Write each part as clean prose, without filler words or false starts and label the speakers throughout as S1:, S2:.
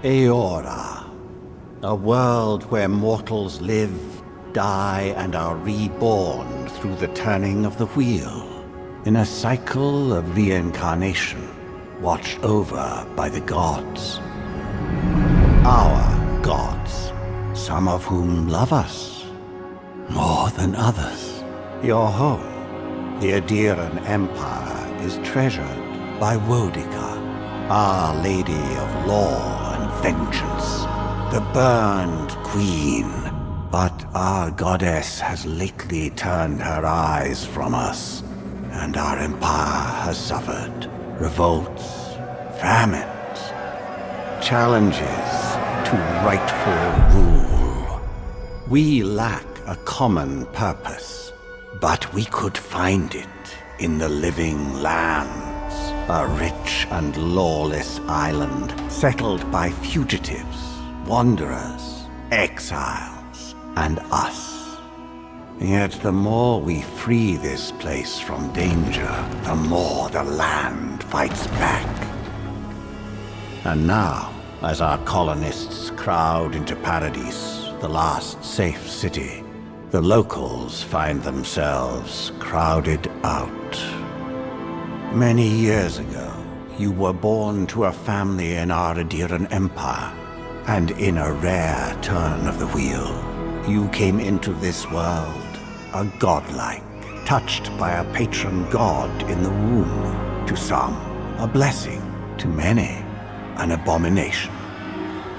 S1: Eora, a world where mortals live, die, and are reborn through the turning of the wheel, in a cycle of reincarnation, watched over by the gods. Our gods, some of whom love us more than others. Your home, the Adiran Empire, is treasured by Wodica, Our Lady of Law and Vengeance, the Burned Queen. But our goddess has lately turned her eyes from us, and our empire has suffered revolts, famines, challenges to rightful rule. We lack a common purpose, but we could find it in the living lands. A rich and lawless island settled by fugitives, wanderers, exiles, and us. Yet the more we free this place from danger, the more the land fights back. And now, as our colonists crowd into Paradis, the last safe city, the locals find themselves crowded out. Many years ago, you were born to a family in our Adiran Empire, and in a rare turn of the wheel, you came into this world, a godlike, touched by a patron god in the womb. To some, a blessing; to many, an abomination.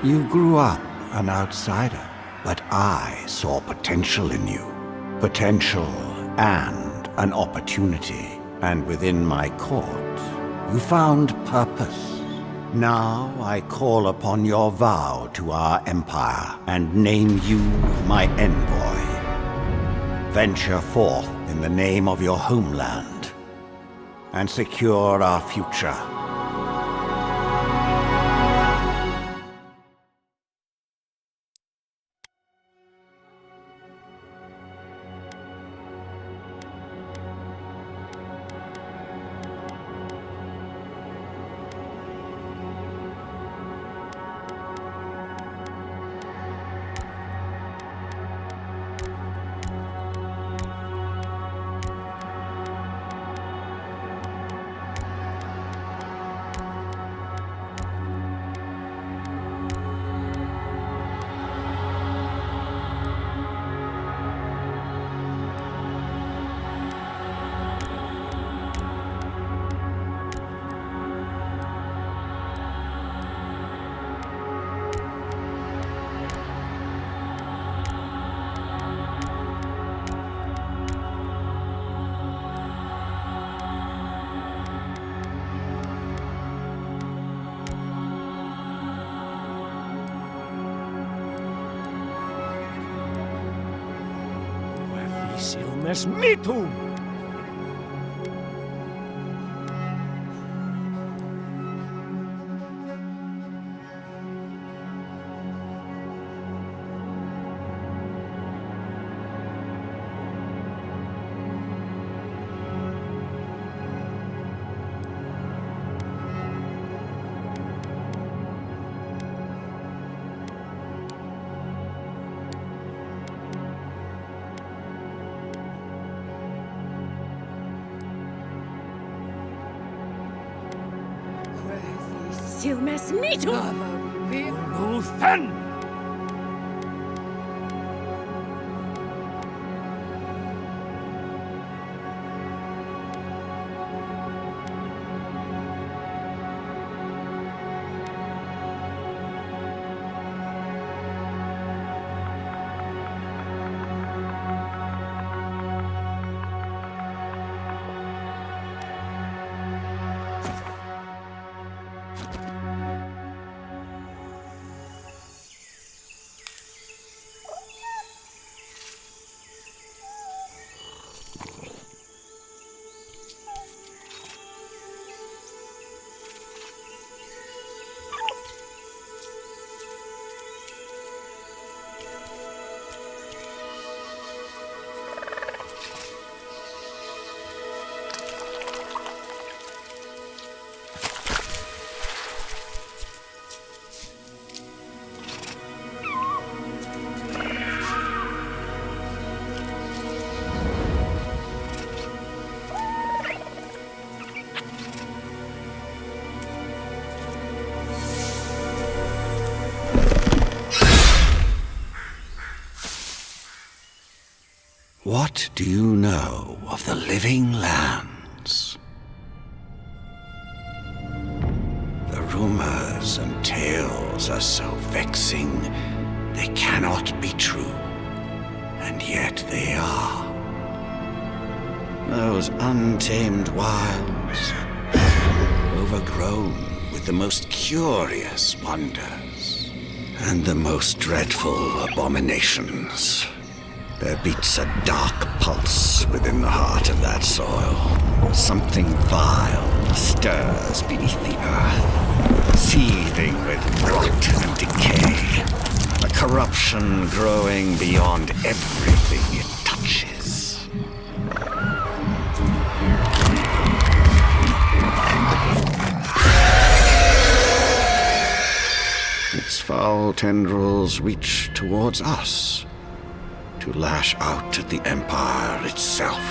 S1: You grew up an outsider, but I saw potential in you. Potential and an opportunity. And within my court, you found purpose. Now I call upon your vow to our empire and name you my envoy. Venture forth in the name of your homeland and secure our future.
S2: Silmes mitum!
S3: Silmes mitum!
S2: Luthen!
S1: What do you know of the living lands? The rumors and tales are so vexing, they cannot be true, and yet they are. Those untamed wilds, overgrown with the most curious wonders and the most dreadful abominations. There beats a dark pulse within the heart of that soil. Something vile stirs beneath the earth, seething with rot and decay. A corruption growing beyond everything it touches. Its foul tendrils reach towards us, to lash out at the Empire itself.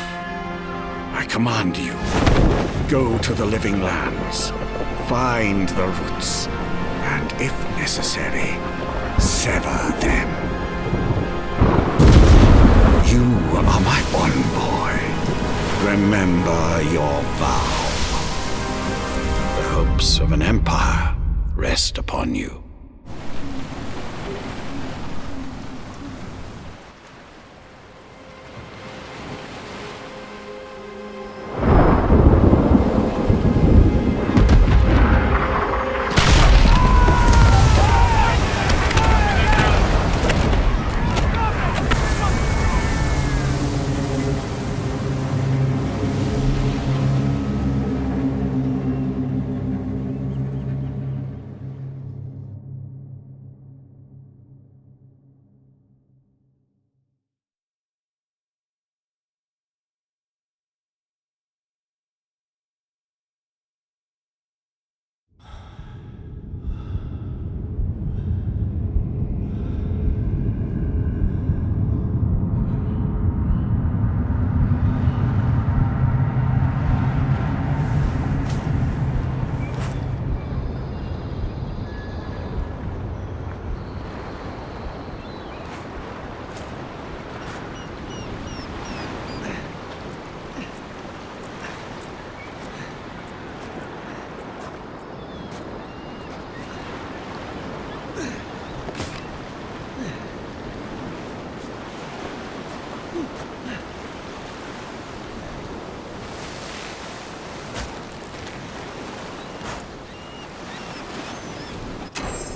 S1: I command you, go to the living lands, find the roots, and if necessary, sever them. You are my envoy. Remember your vow. The hopes of an empire rest upon you.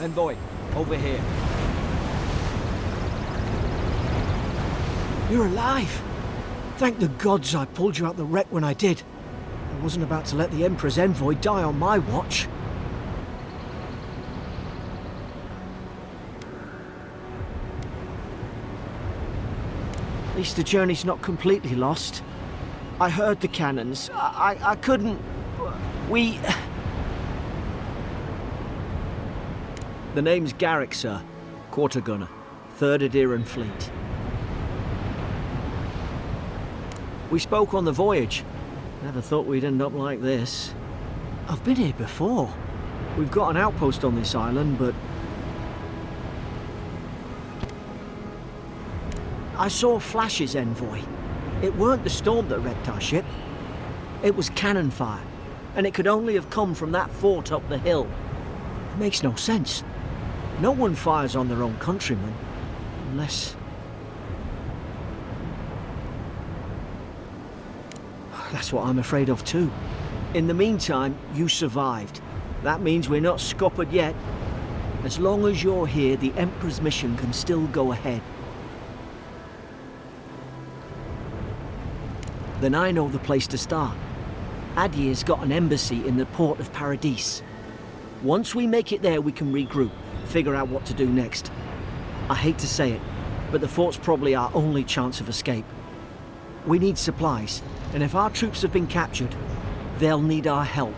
S3: Envoy, over here.
S4: You're alive! Thank the gods I pulled you out the wreck when I did. I wasn't about to let the Emperor's envoy die on my watch. At least the journey's not completely lost. I heard the cannons. I couldn't... We...
S3: The name's Garrick, sir. Quarter gunner. 3rd Adheran Fleet. We spoke on the voyage. Never thought we'd end up like this.
S4: I've been here before.
S3: We've got an outpost on this island, but...
S4: I saw flashes, Envoy. It weren't the storm that wrecked our ship. It was cannon fire, and it could only have come from that fort up the hill. It makes no sense. No one fires on their own countrymen, unless... That's what I'm afraid of too. In the meantime, you survived. That means we're not scuppered yet. As long as you're here, the Emperor's mission can still go ahead. Then I know the place to start. Adir's got an embassy in the port of Paradis. Once we make it there, we can regroup, figure out what to do next. I hate to say it, but the fort's probably our only chance of escape. We need supplies, and if our troops have been captured, they'll need our help.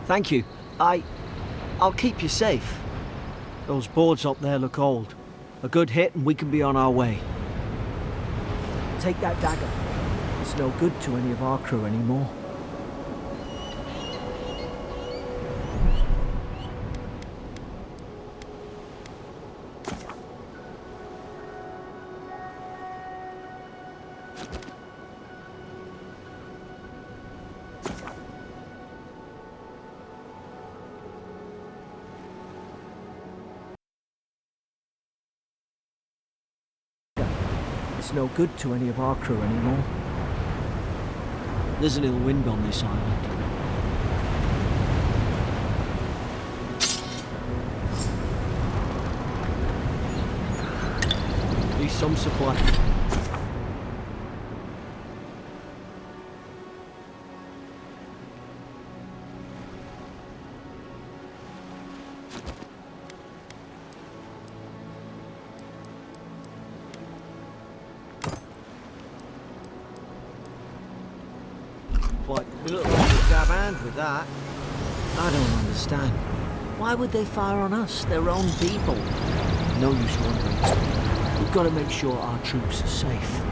S4: Thank you. I'll keep you safe. Those boards up there look old. A good hit and we can be on our way. Take that dagger. It's no good to any of our crew anymore. no good to any of our crew anymore. There's an ill wind on this island. At least some supply.
S3: You look like a dab hand with that.
S4: I don't understand. Why would they fire on us, their own people? No use wondering. We've got to make sure our troops are safe.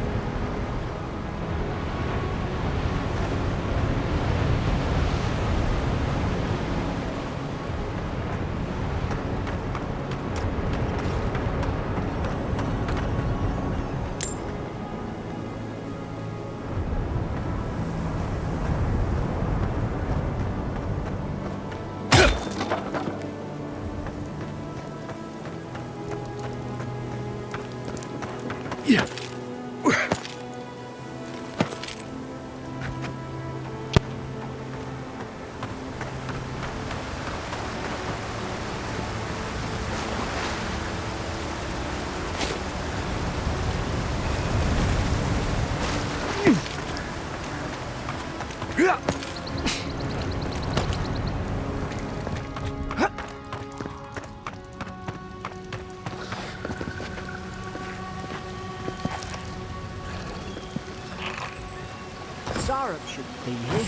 S4: Should be here.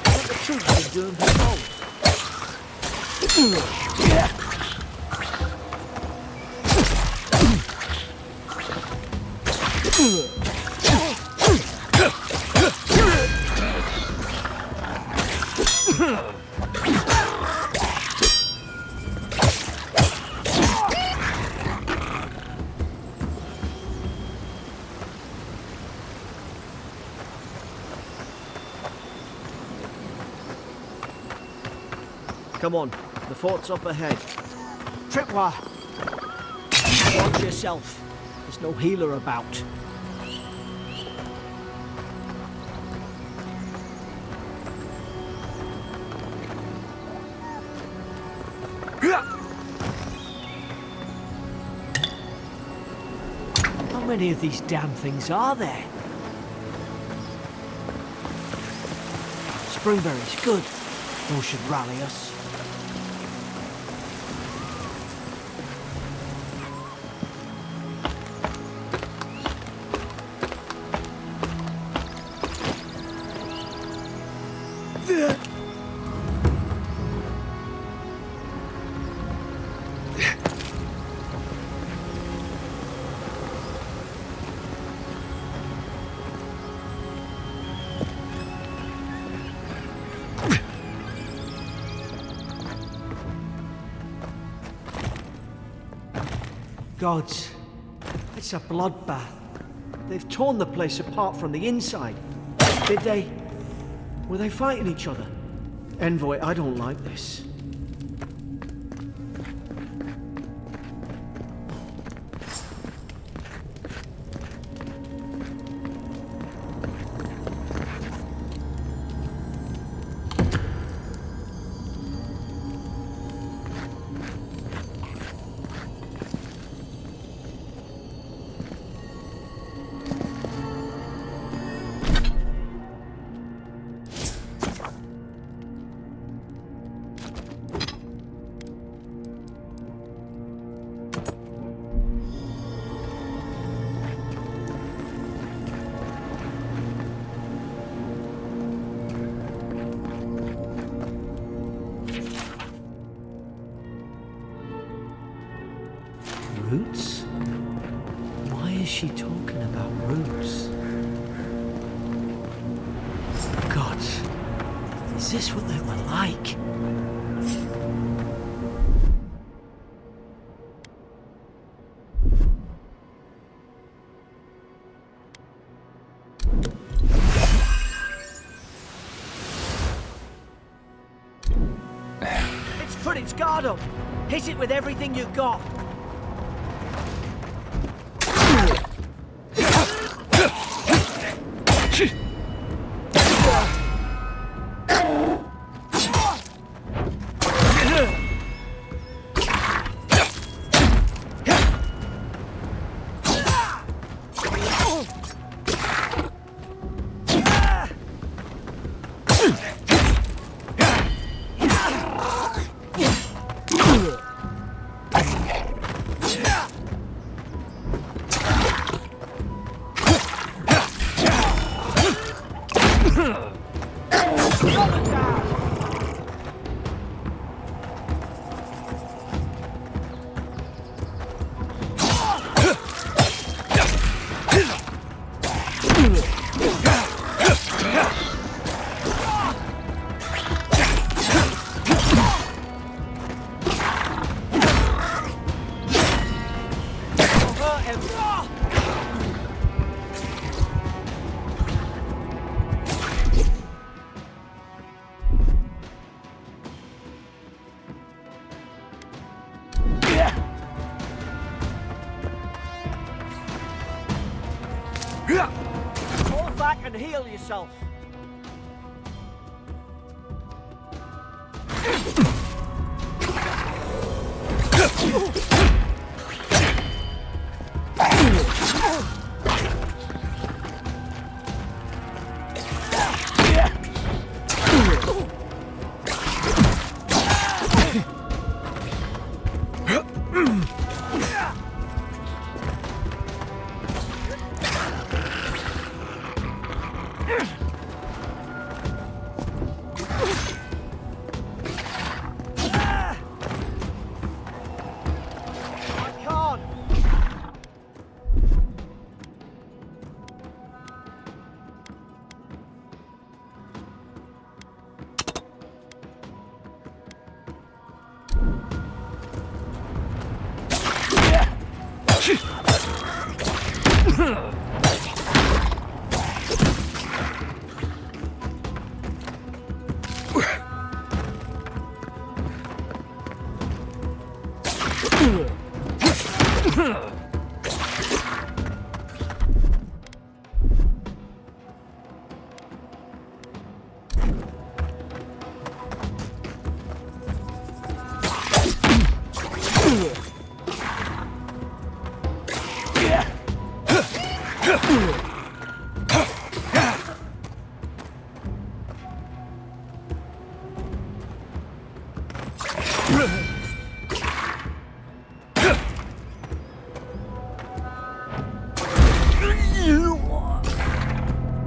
S4: What the troops been doing before?
S3: Come on, the fort's up ahead.
S4: Tripwire! Watch yourself. There's no healer about. How many of these damn things are there? Springberry's good. Those should rally us. Gods, it's a bloodbath. They've torn the place apart from the inside. Did they? Were they fighting each other? Envoy, I don't like this. Roots? Why is she talking about roots? God, is this what they were like? It's put its guard up. Hit it with everything you've got. Fall back and heal yourself.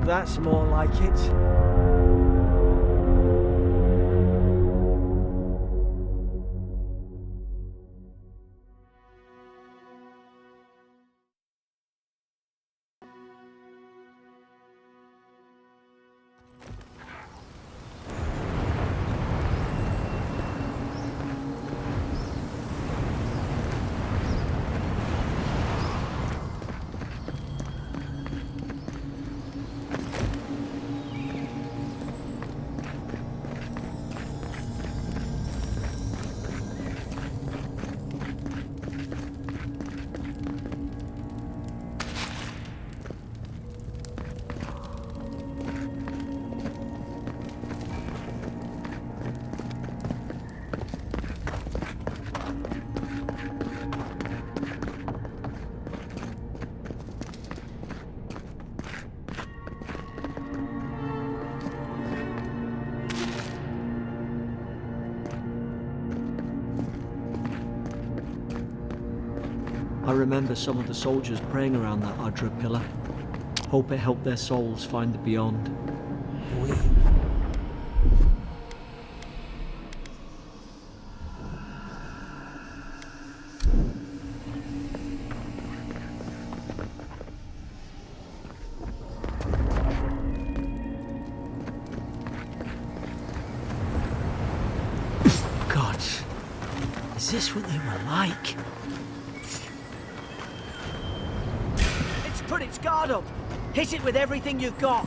S4: That's more like it. I remember some of the soldiers praying around that Adra pillar. Hope it helped their souls find the beyond. God, is this what they were like? Put its guard up! Hit it with everything you've got!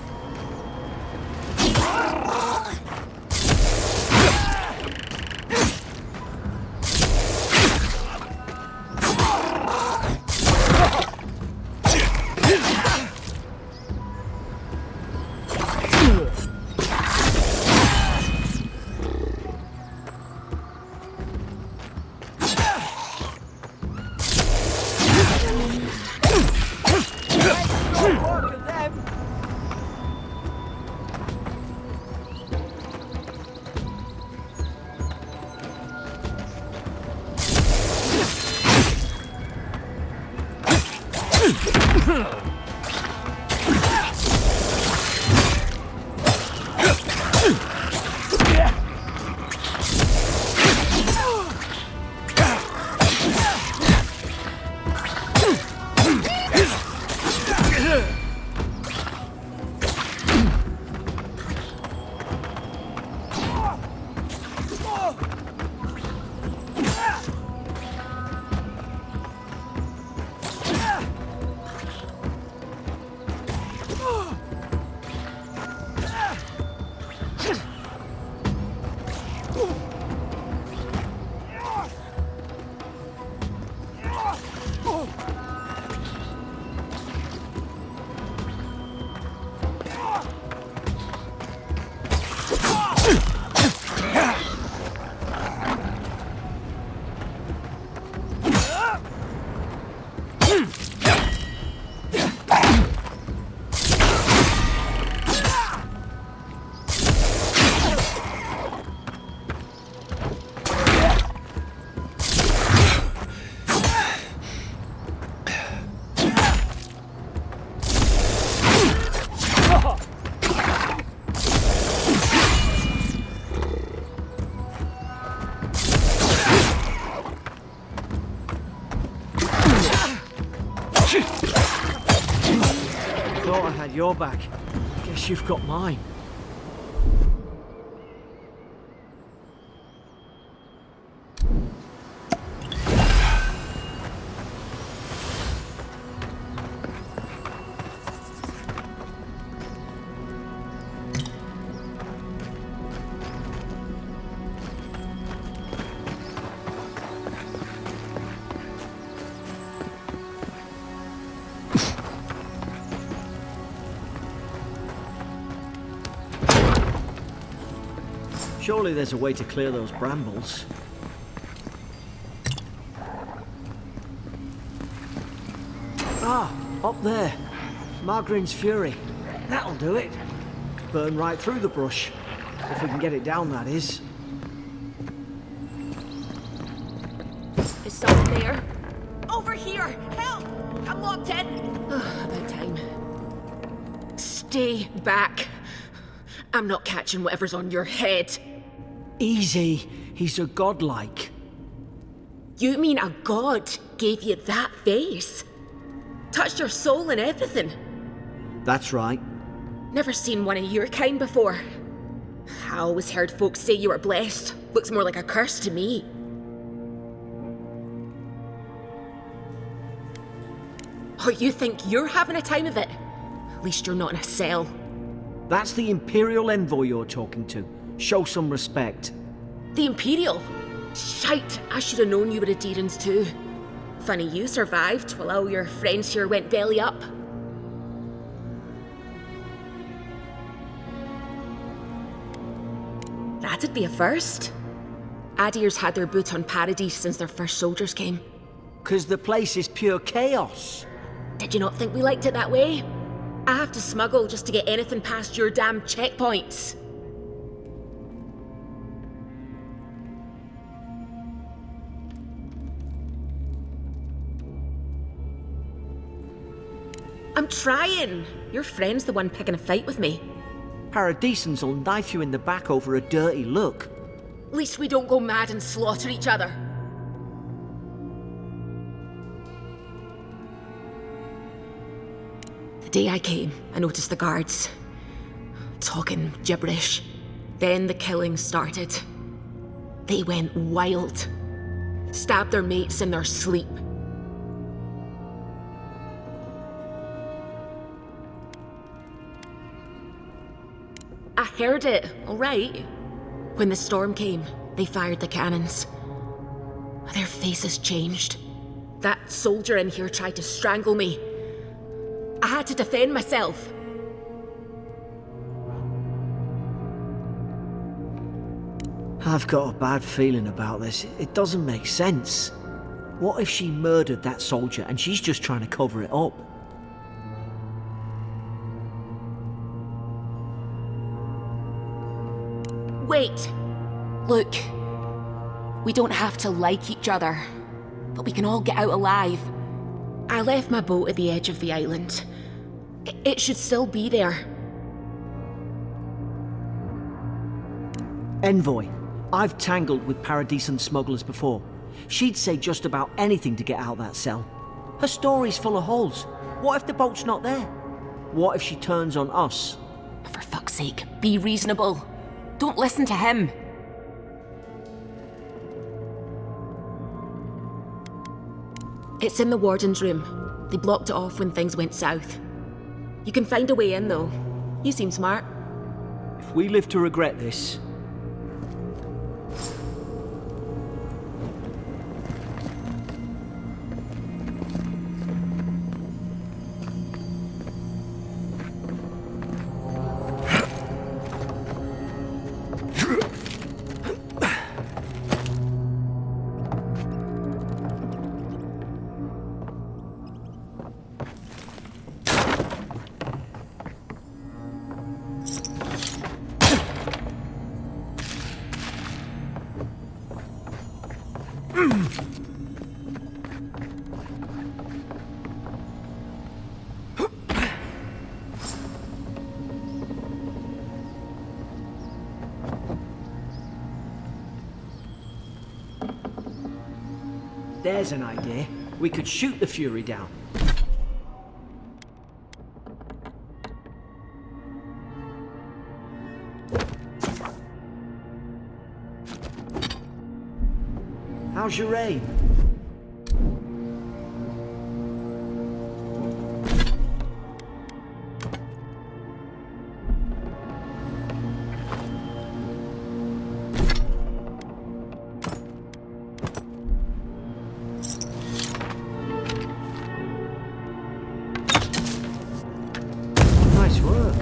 S4: your back. Guess you've got mine. Surely there's a way to clear those brambles. Ah, up there. Margarine's Fury. That'll do it. Burn right through the brush. If we can get it down, that is.
S5: Is someone there? Over here! Help! I'm locked in! About time. Stay back. I'm not catching whatever's on your head.
S4: Easy. He's a godlike.
S5: You mean a god gave you that face? Touched your soul and everything?
S4: That's right.
S5: Never seen one of your kind before. I always heard folks say you were blessed. Looks more like a curse to me. Oh, you think you're having a time of it? At least you're not in a cell.
S4: That's the Imperial envoy you're talking to. Show some respect.
S5: The Imperial? Shite, I should have known you were Adherents too. Funny you survived while all your friends here went belly up. That'd be a first. Adir's had their boot on Paradis since their first soldiers came.
S4: 'Cause the place is pure chaos.
S5: Did you not think we liked it that way? I have to smuggle just to get anything past your damn checkpoints. I'm trying. Your friend's the one picking a fight with me.
S4: Paradisans will knife you in the back over a dirty look.
S5: At least we don't go mad and slaughter each other. The day I came, I noticed the guards talking gibberish. Then the killing started. They went wild. Stabbed their mates in their sleep. I heard it, all right. When the storm came, they fired the cannons. Their faces changed. That soldier in here tried to strangle me. I had to defend myself.
S4: I've got a bad feeling about this. It doesn't make sense. What if she murdered that soldier and she's just trying to cover it up?
S5: Wait. Look. We don't have to like each other, but we can all get out alive. I left my boat at the edge of the island. It should still be there.
S4: Envoy, I've tangled with Paradisan smugglers before. She'd say just about anything to get out that cell. Her story's full of holes. What if the boat's not there? What if she turns on us?
S5: For fuck's sake, be reasonable. Don't listen to him. It's in the warden's room. They blocked it off when things went south. You can find a way in, though. You seem smart.
S4: If we live to regret this... There's an idea. We could shoot the Fury down. How's your aim? Nice work.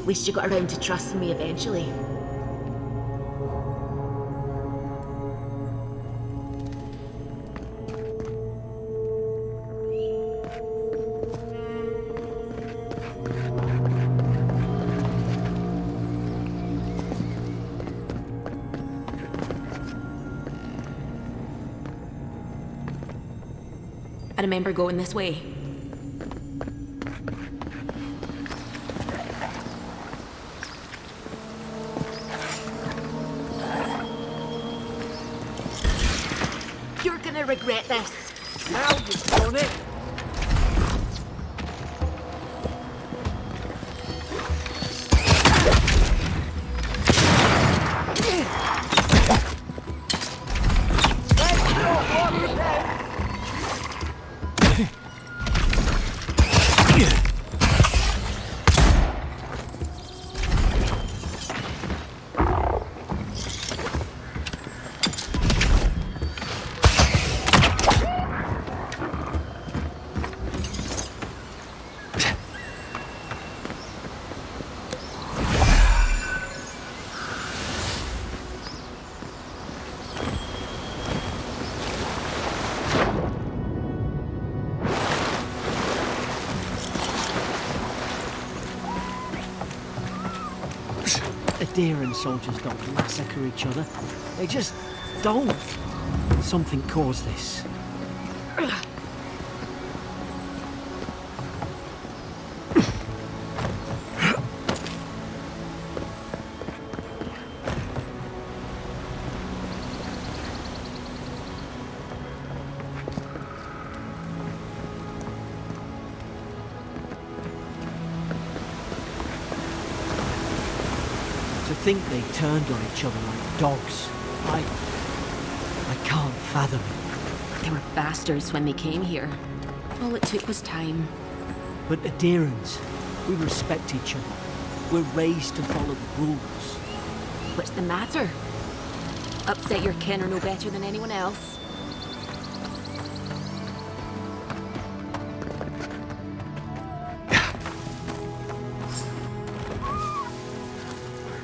S5: At least you got around to trusting me eventually. I remember going this way. You're gonna regret this.
S3: Now you've done it!
S4: Adherent soldiers don't massacre each other. They just don't. Something caused this. To think they turned on each other like dogs. I can't fathom it.
S5: They were bastards when they came here. All it took was time.
S4: But adherents, we respect each other. We're raised to follow the rules.
S5: What's the matter? Upset your kin are no better than anyone else.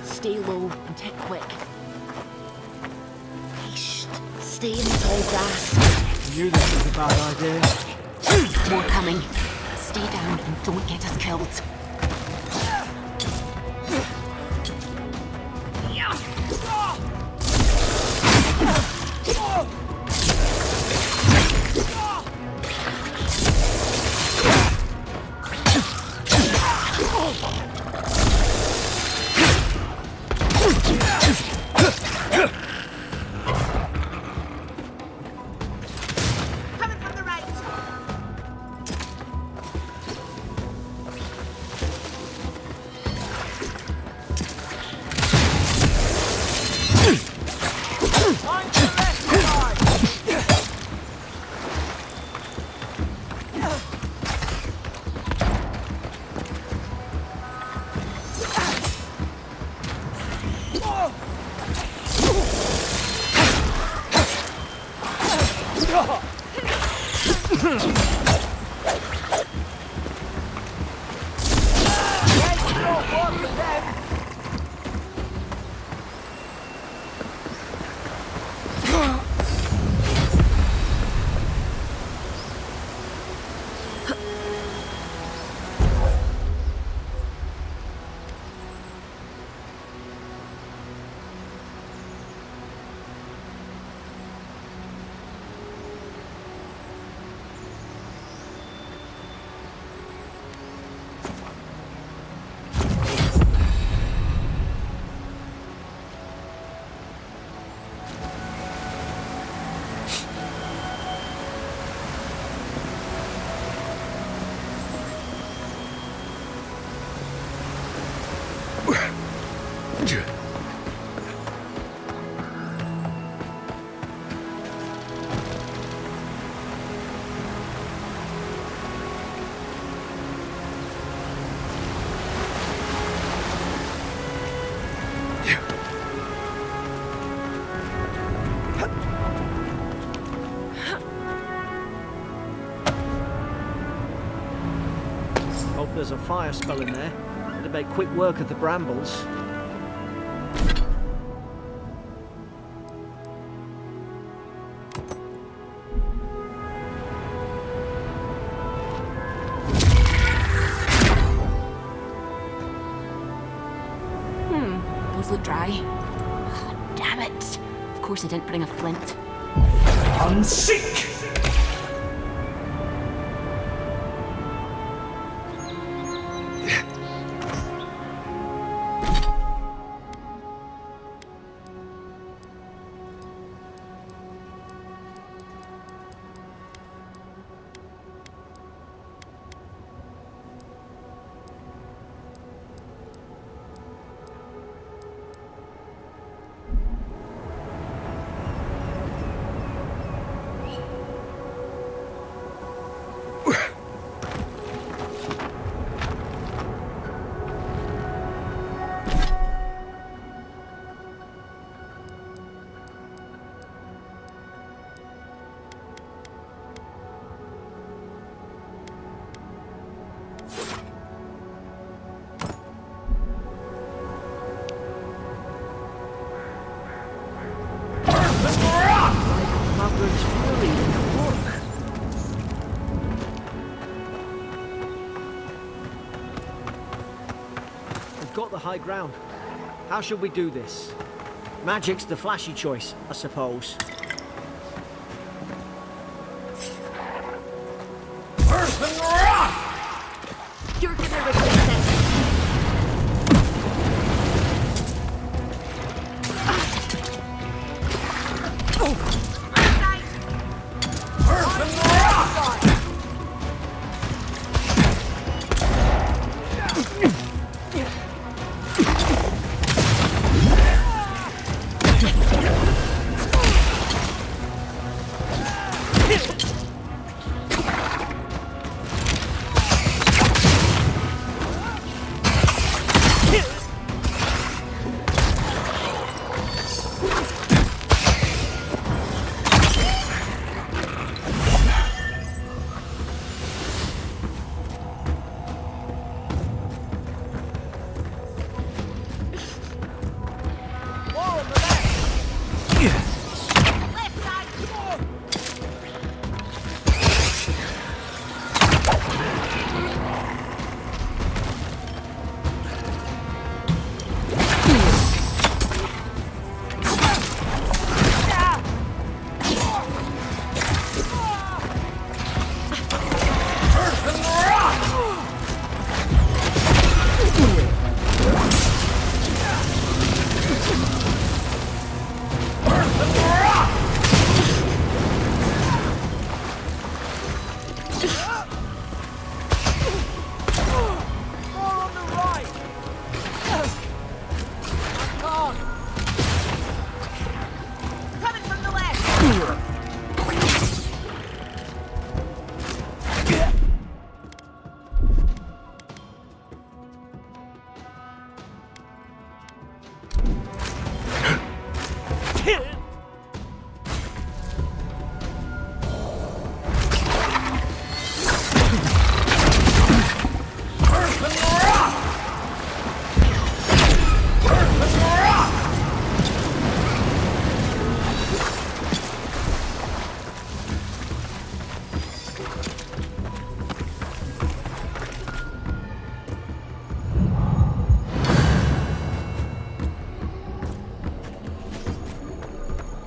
S5: Stay low and hit quick. Yeesh. Stay in the tall grass.
S4: I knew this was a bad idea.
S5: More coming. Stay down and don't get us killed.
S3: hope there's a fire spell in there. It'd make quick work of the brambles.
S5: Those look dry. Oh, damn it. Of course I didn't bring a flint.
S2: Unseek!
S3: Got the high ground. How should we do this? Magic's the flashy choice, I suppose.
S2: Earthen rock!
S5: You're gonna regret this.
S2: Earthen rock!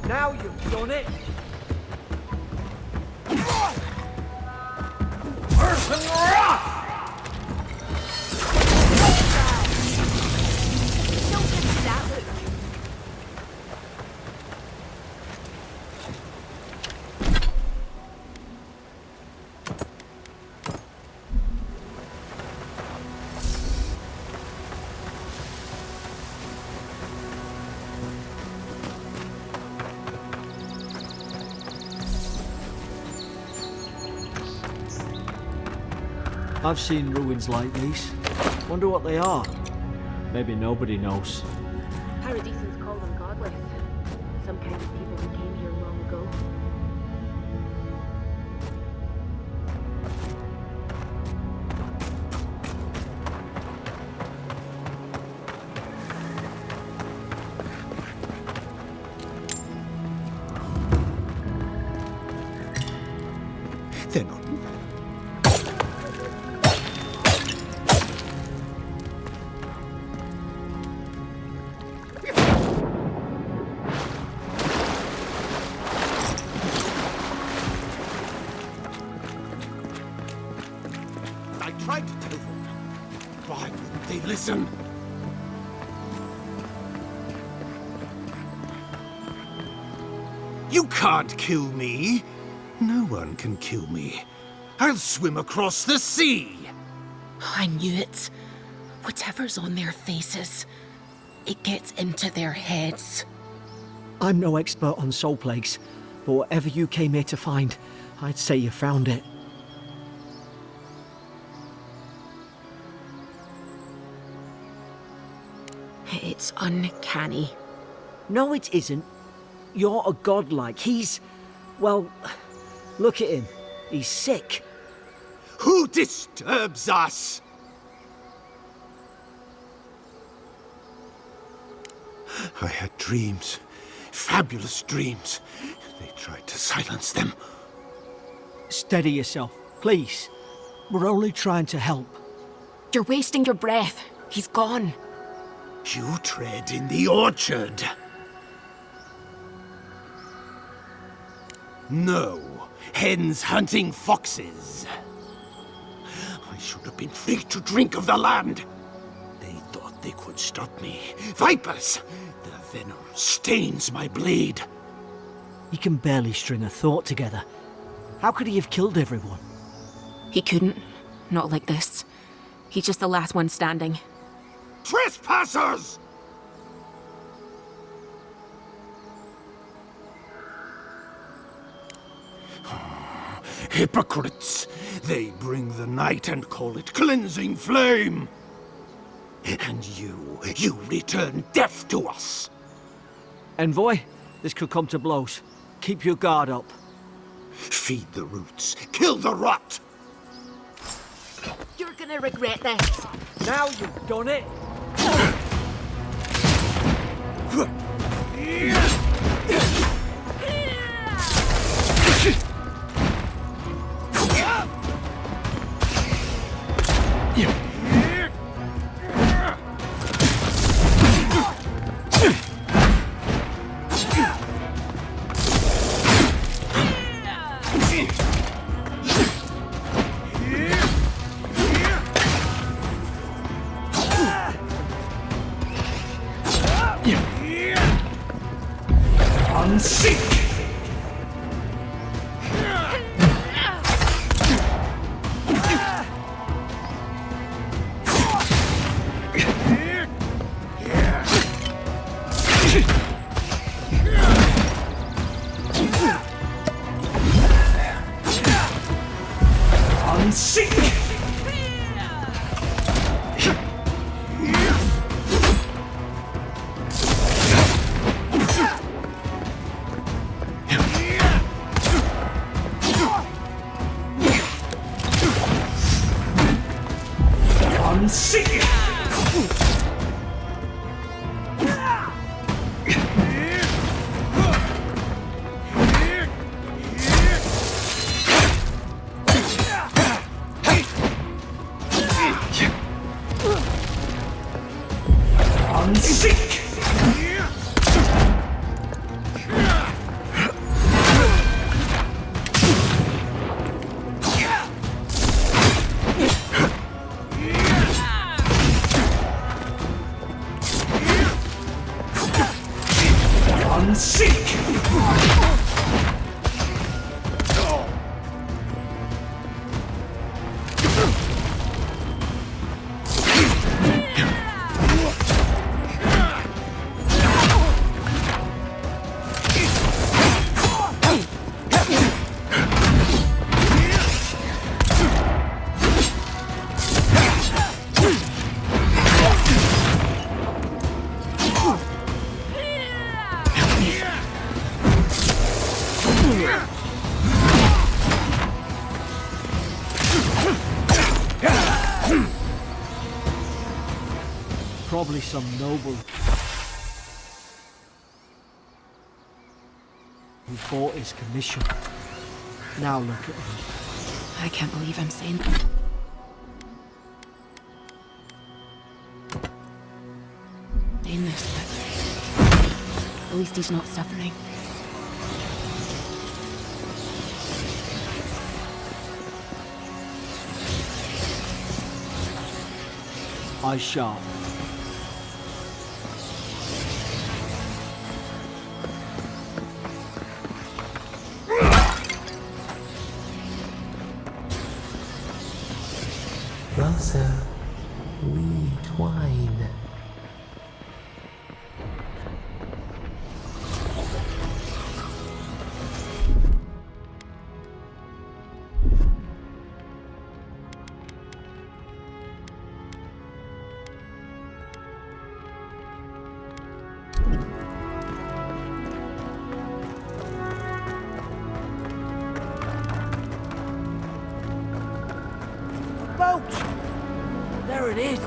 S3: Now you've done it!
S2: Earthen rock!
S5: Don't give me that look.
S3: I've seen ruins like these. Wonder what they are. Maybe nobody knows.
S5: Paradisans call them godless. Some kind of people who came here long ago.
S2: I tried to tell them. Why wouldn't they listen? You can't kill me. No one can kill me. I'll swim across the sea.
S5: I knew it. Whatever's on their faces, it gets into their heads.
S4: I'm no expert on soul plagues, but whatever you came here to find, I'd say you found it.
S5: It's uncanny.
S4: No, it isn't. You're a godlike. He's... well, look at him. He's sick.
S2: Who disturbs us? I had dreams. Fabulous dreams. They tried to silence them.
S4: Steady yourself, please. We're only trying to help.
S5: You're wasting your breath. He's gone.
S2: You tread in the orchard. No, hens hunting foxes. I should have been free to drink of the land. They thought they could stop me. Vipers! The venom stains my blade.
S4: He can barely string a thought together. How could he have killed everyone?
S5: He couldn't. Not like this. He's just the last one standing.
S2: Trespassers! Hypocrites! They bring the night and call it cleansing flame! And you return death to us!
S4: Envoy, this could come to blows. Keep your guard up.
S2: Feed the roots, kill the rot!
S5: You're gonna regret this.
S4: Now you've done it! Probably some noble who bought his commission. Now look at him.
S5: I can't believe I'm saying that. Saying this, but at least he's not suffering.
S4: Eyes sharp.
S6: Closer, we twine.
S4: Boat! There it is.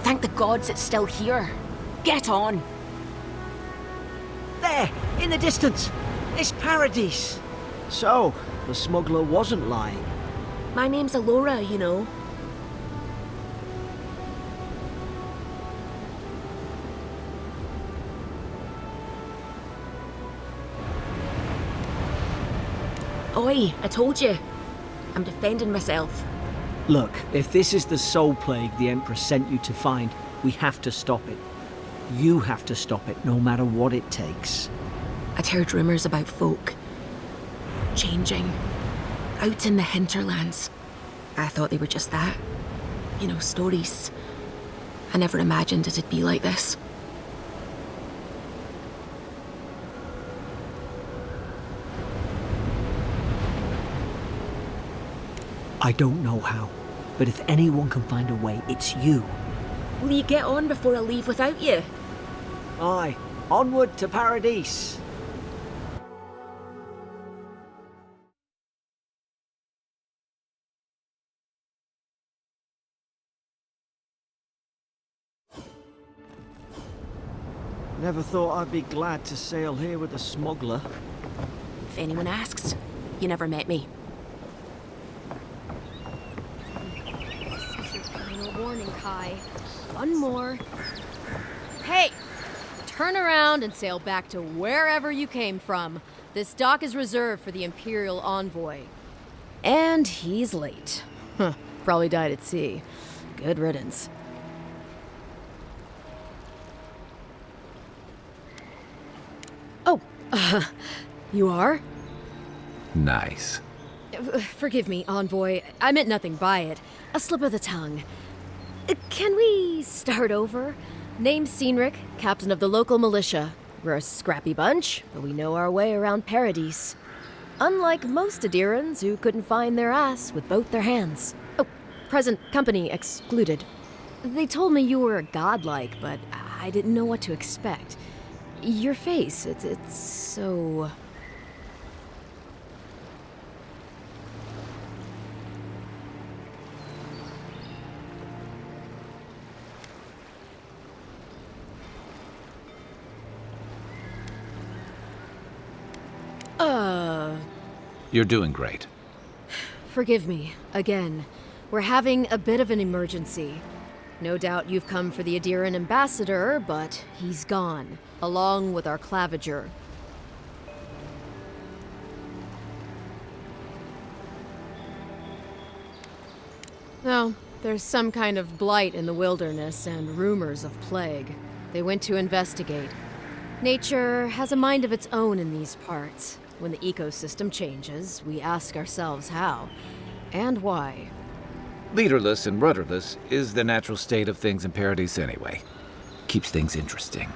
S5: Thank the gods it's still here. Get on.
S4: There, in the distance. It's Paradis. So, the smuggler wasn't lying.
S5: My name's Alora, you know. Oi, I told you. I'm defending myself.
S4: Look, if this is the soul plague the Empress sent you to find, we have to stop it. You have to stop it, no matter what it takes.
S5: I'd heard rumours about folk changing out in the hinterlands. I thought they were just that. You know, stories. I never imagined it'd be like this.
S4: I don't know how, but if anyone can find a way, it's you.
S5: Will you get on before I leave without you?
S4: Aye, onward to Paradis. Never thought I'd be glad to sail here with a smuggler.
S5: If anyone asks, you never met me.
S7: This is your final warning, Kai. One more. Hey! Turn around and sail back to wherever you came from. This dock is reserved for the Imperial envoy. And he's late. Huh. Probably died at sea. Good riddance. Oh, you are?
S6: Nice.
S7: Forgive me, envoy. I meant nothing by it. A slip of the tongue. Can we start over? Name's Cynric, captain of the local militia. We're a scrappy bunch, but we know our way around Paradis. Unlike most Adirans who couldn't find their ass with both their hands. Oh, present company excluded. They told me you were godlike, but I didn't know what to expect. Your face, it's so...
S6: You're doing great.
S7: Forgive me, again. We're having a bit of an emergency. No doubt you've come for the Adiran ambassador, but he's gone, along with our claviger. No, there's some kind of blight in the wilderness and rumors of plague. They went to investigate. Nature has a mind of its own in these parts. When the ecosystem changes, we ask ourselves how and why.
S6: Leaderless and rudderless is the natural state of things in Paradis anyway. Keeps things interesting.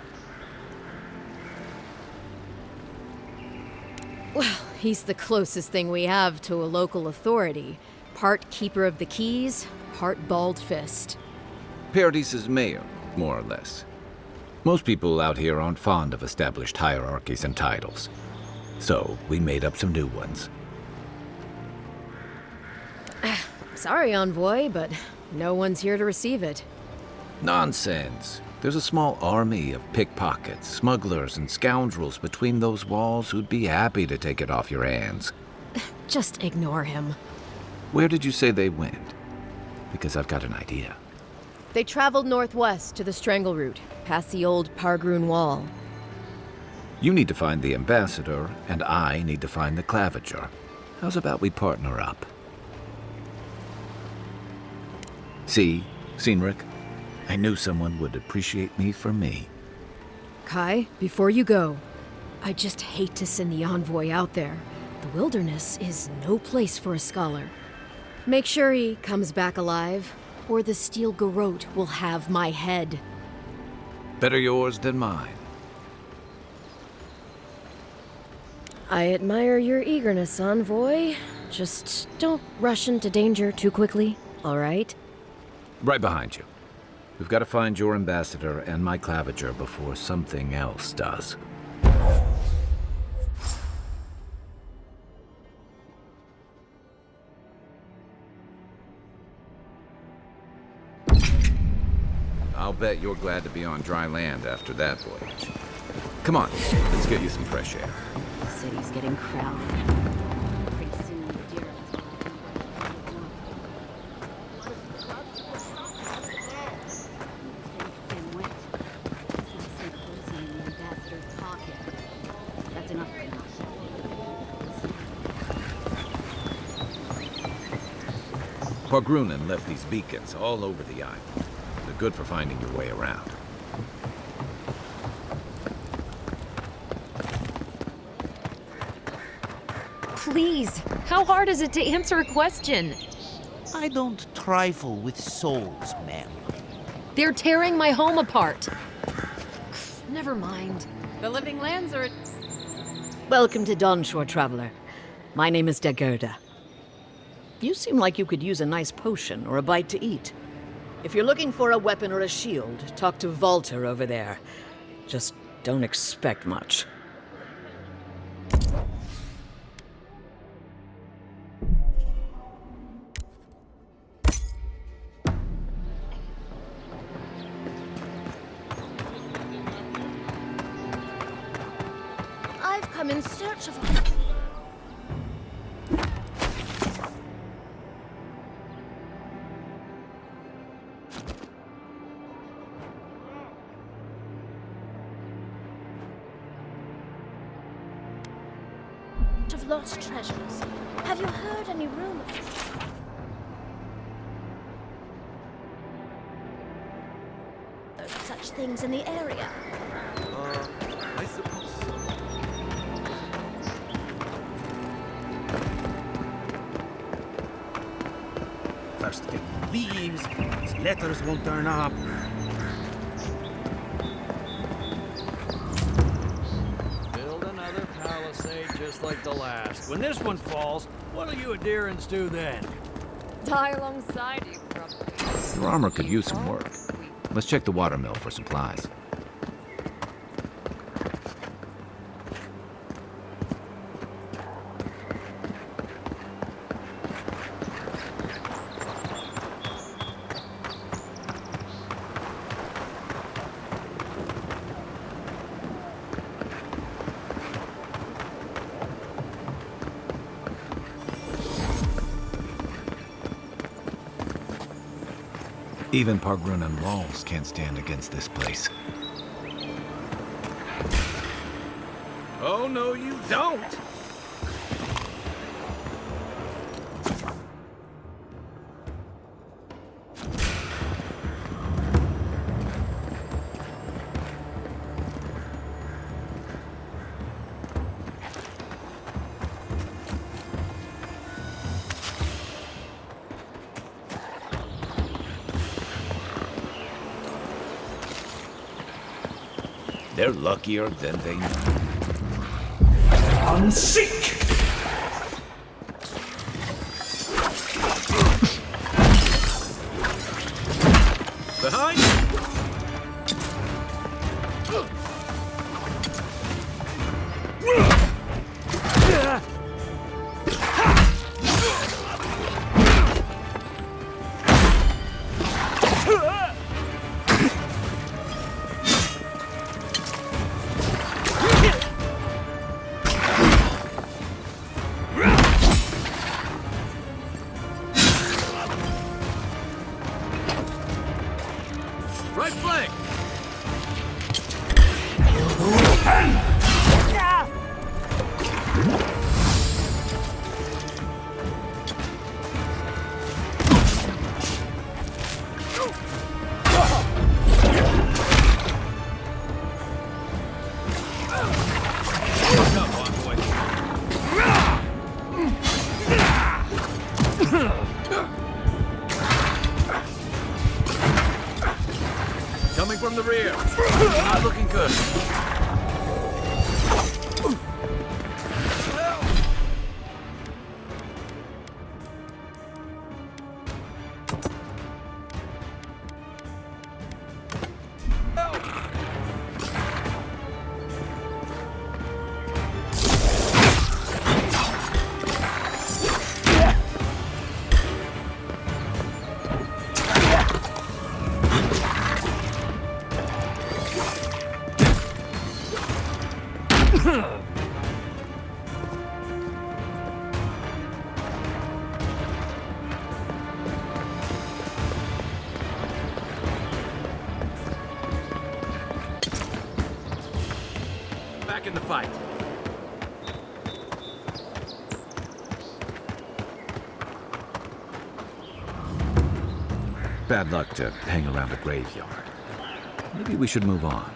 S7: Well, he's the closest thing we have to a local authority. Part keeper of the keys, part bald fist.
S6: Paradis' mayor, more or less. Most people out here aren't fond of established hierarchies and titles. So, we made up some new ones.
S7: Sorry, envoy, but no one's here to receive it.
S6: Nonsense. There's a small army of pickpockets, smugglers, and scoundrels between those walls who'd be happy to take it off your hands.
S7: Just ignore him.
S6: Where did you say they went? Because I've got an idea.
S7: They traveled northwest to the Strangle Route, past the old Pargroon Wall.
S6: You need to find the ambassador, and I need to find the claviger. How's about we partner up? See? Cynric, I knew someone would appreciate me for me.
S7: Kai, before you go, I just hate to send the envoy out there. The wilderness is no place for a scholar. Make sure he comes back alive, or the steel garrote will have my head.
S6: Better yours than mine.
S7: I admire your eagerness, envoy. Just don't rush into danger too quickly, all right?
S6: Right behind you. We've got to find your ambassador and my claviger before something else does. I'll bet you're glad to be on dry land after that voyage. Come on, let's get you some fresh air.
S7: The city's getting crowded. Pretty soon, the deer
S8: That's enough for now.
S6: Pargrunen left these beacons all over the island. They're good for finding your way around.
S9: Please, how hard is it to answer a question?
S2: I don't trifle with souls, ma'am.
S9: They're tearing my home apart.
S7: Never mind.
S8: The living lands are...
S4: Welcome to Dawnshore, traveler. My name is Dagerda. You seem like you could use a nice potion or a bite to eat. If you're looking for a weapon or a shield, talk to Valter over there. Just don't expect much.
S7: I've come in search of... of lost treasures. Have you heard any rumors? Of such things in the area?
S2: I suppose so. First get leaves, these letters won't turn up.
S3: Build another palisade just like the last. When this one falls, what'll you adherents do then?
S8: Die alongside you, probably.
S6: Your armor could use some work. Let's check the watermill for supplies. Even Pargrunen walls can't stand against this place. Oh, no, you don't! They're luckier than they know.
S2: Unseek!
S6: Behind! Right flank! Coming from the rear. Not looking good. Back in the fight. Bad luck to hang around a graveyard. Maybe we should move on.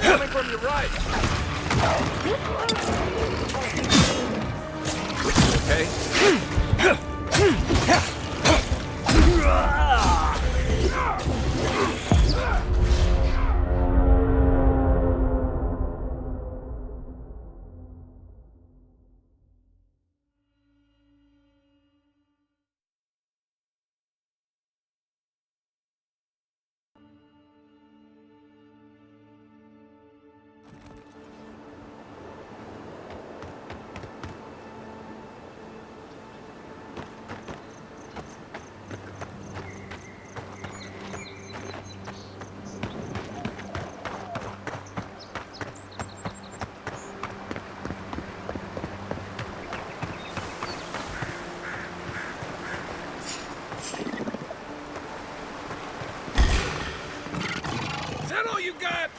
S6: Coming from your right. Okay. Is that all you got?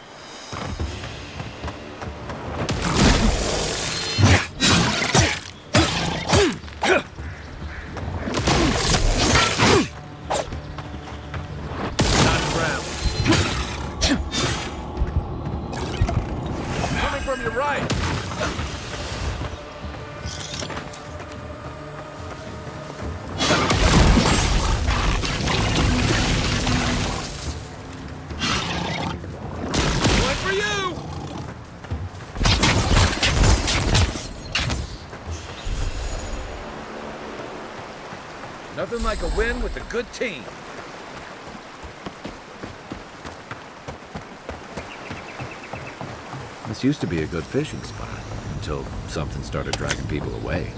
S6: Coming from your right. For you! Nothing like a win with a good team. This used to be a good fishing spot until something started dragging people away.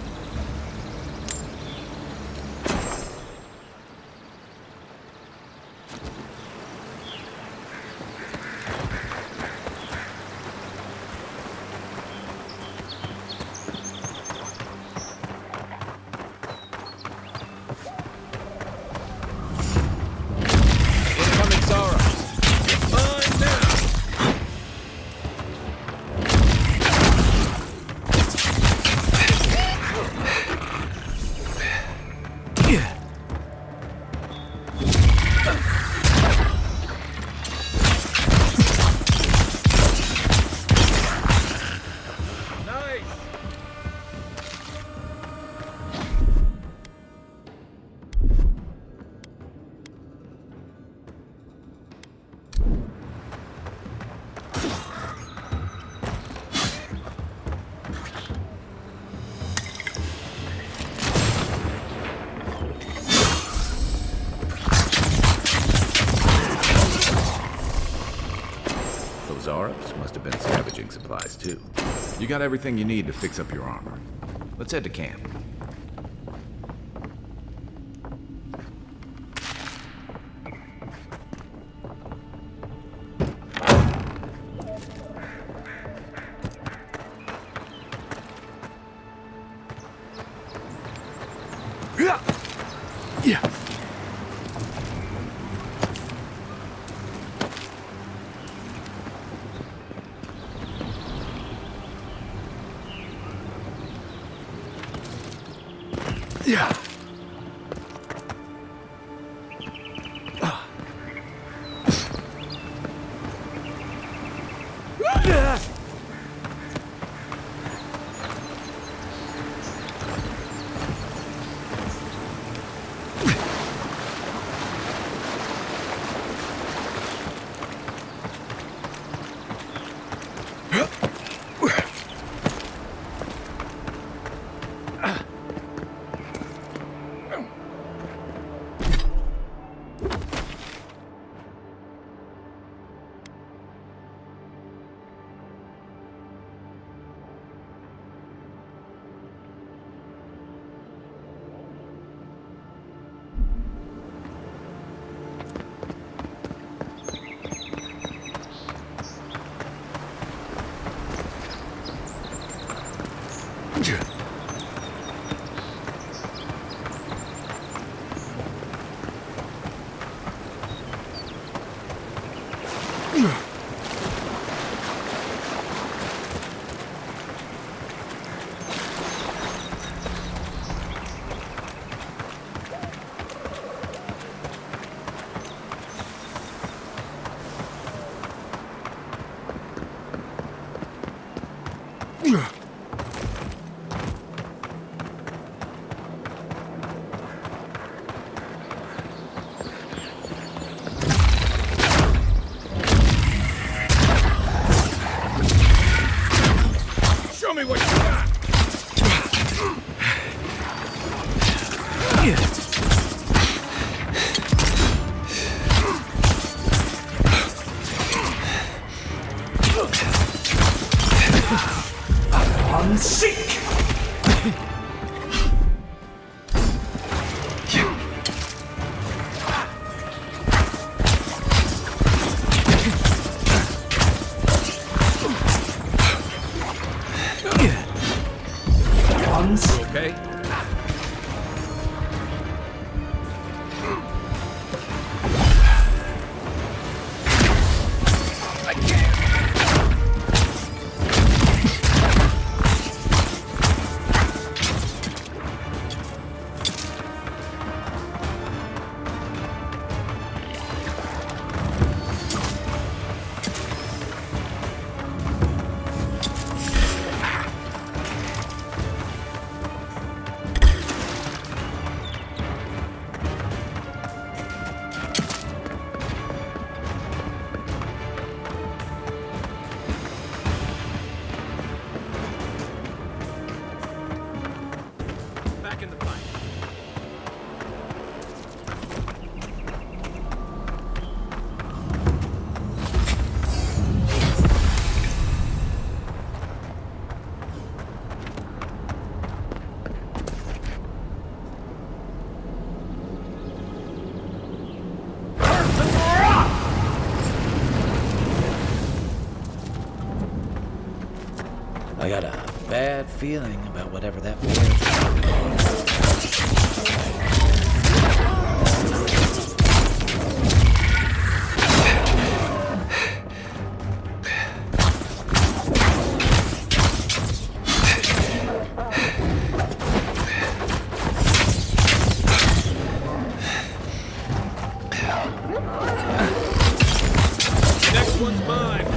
S6: Must have been scavenging supplies, too. You got everything you need to fix up your armor. Let's head to camp. Yeah.
S2: Show me what you got! Unseek!
S6: Okay?
S2: Back in the fight.
S10: I got a bad feeling about whatever that was.
S2: Next one's mine.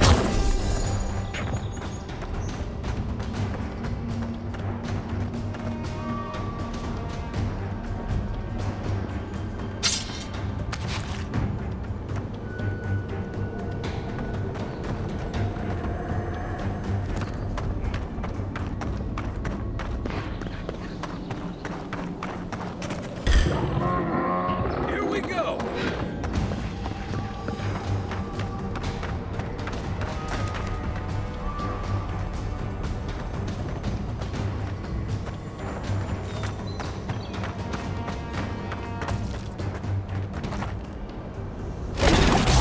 S2: Here we go.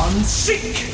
S2: Unseek!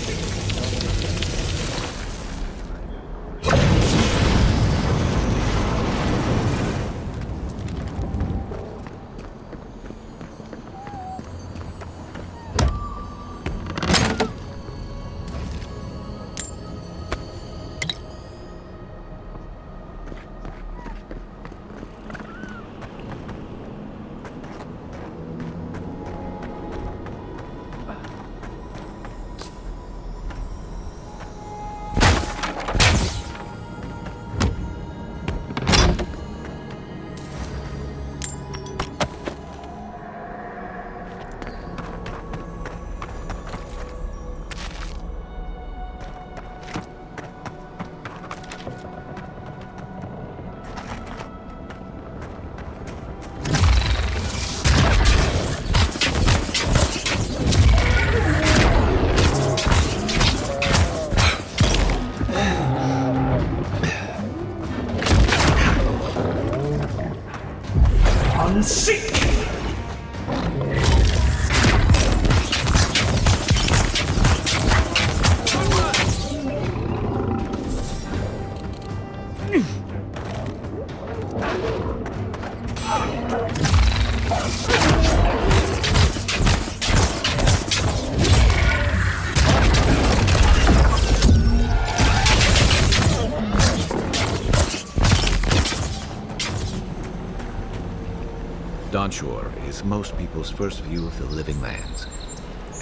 S6: Dawnshore is most people's first view of the living lands,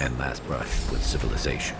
S6: and last brush with civilization.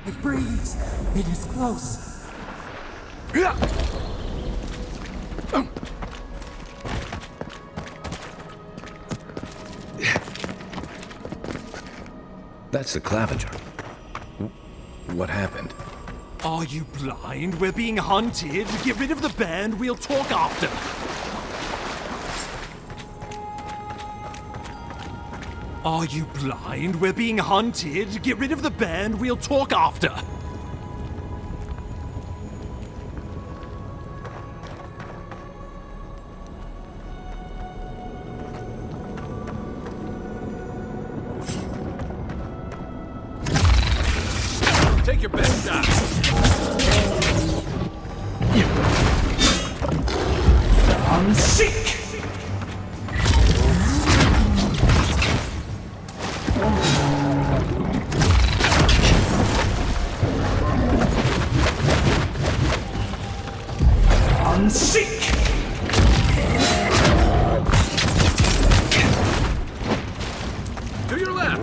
S11: It breathes. It is close.
S6: That's the Clavenger. What happened?
S11: Are you blind? We're being hunted. Get rid of the band. We'll talk after. Are you blind? We're being hunted. Get rid of the band. We'll talk after.
S2: Take your best shot.
S11: I'm sick. I'm sick.
S2: To your left.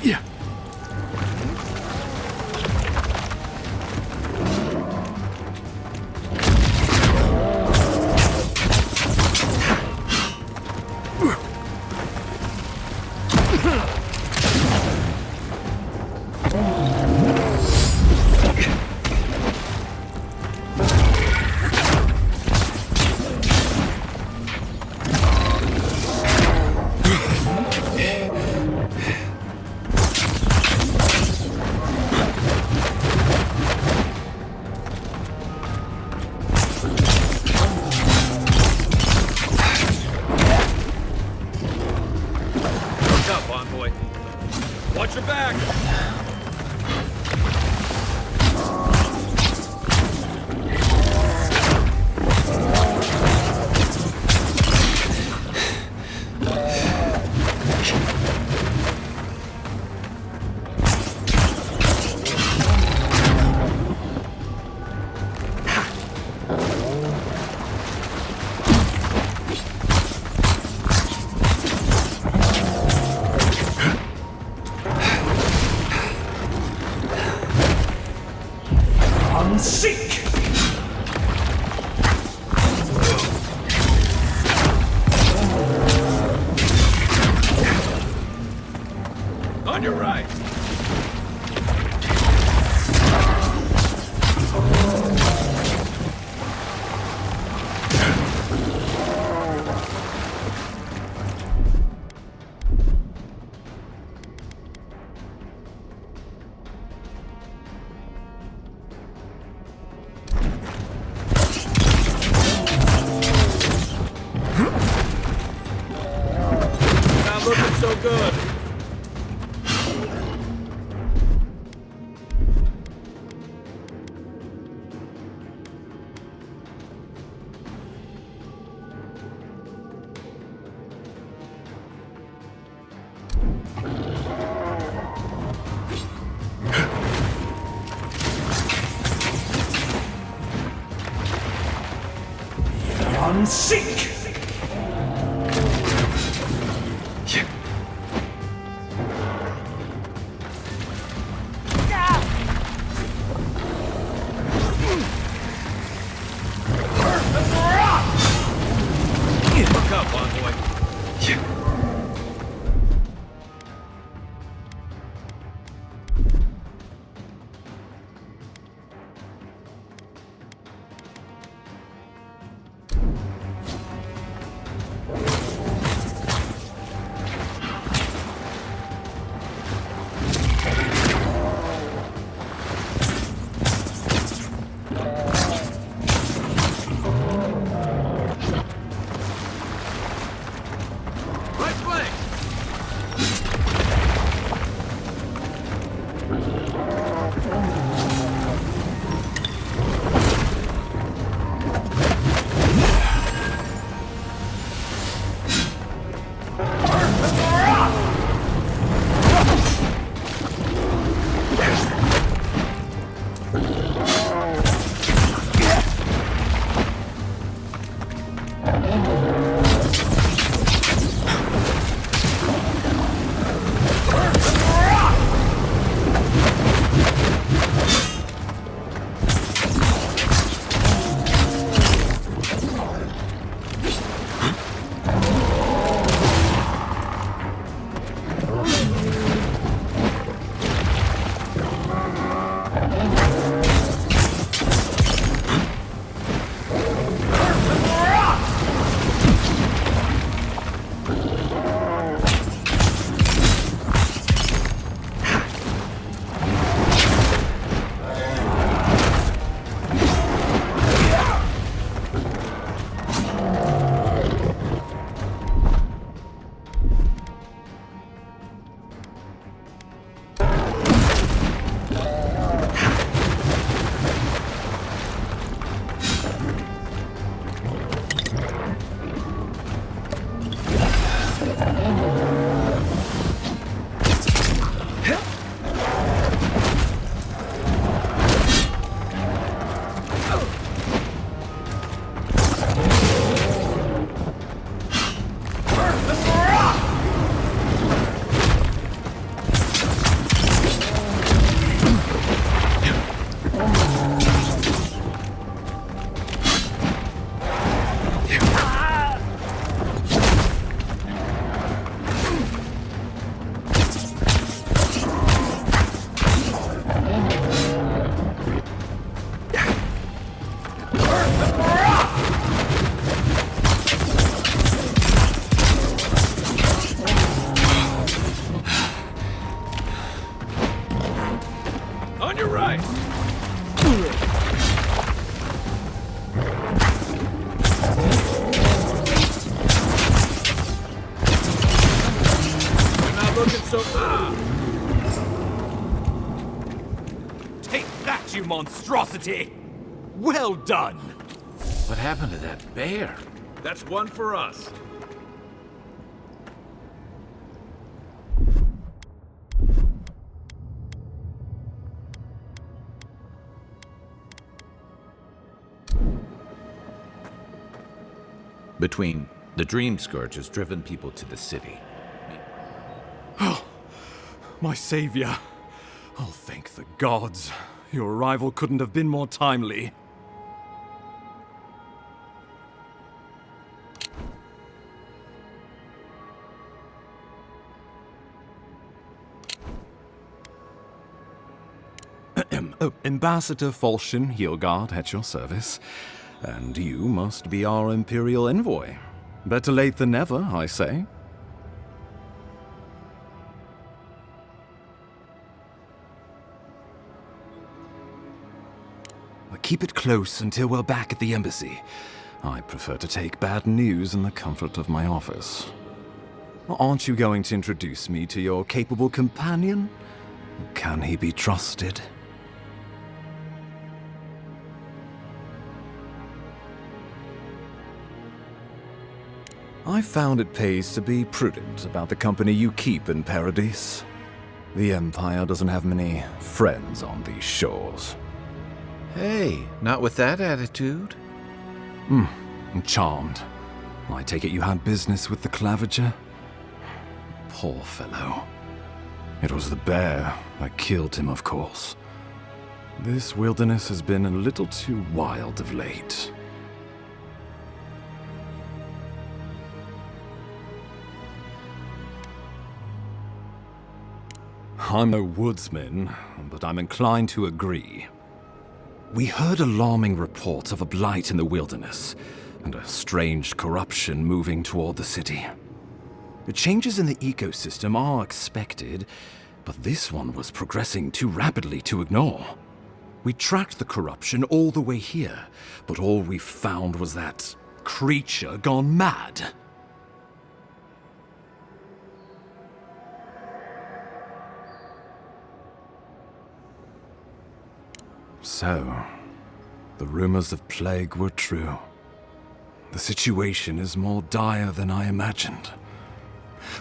S11: Yeah.
S2: Watch your back!
S11: Sick!
S2: On your right! Not looking so good.
S11: and seek!
S10: Look up, Envoy.
S11: Take that, you monstrosity! Well done!
S10: What happened to that bear?
S12: That's one for us.
S6: Between the Dream Scourge has driven people to the city.
S11: Oh, my savior. Oh, thank the gods. Your arrival couldn't have been more timely. Oh, Ambassador Falchion Heelguard at your service. And you must be our Imperial envoy. Better late than never, I say. Keep it close until we're back at the embassy. I prefer to take bad news in the comfort of my office. Aren't you going to introduce me to your capable companion? Can he be trusted? I found it pays to be prudent about the company you keep in Paradis. The Empire doesn't have many friends on these shores.
S6: Hey, not with that attitude.
S11: I'm charmed. I take it you had business with the Clavenger? Poor fellow. It was the bear that killed him, of course. This wilderness has been a little too wild of late. I'm no woodsman, but I'm inclined to agree. We heard alarming reports of a blight in the wilderness, and a strange corruption moving toward the city. The changes in the ecosystem are expected, but this one was progressing too rapidly to ignore. We tracked the corruption all the way here, but all we found was that creature gone mad. So, the rumors of plague were true. The situation is more dire than I imagined.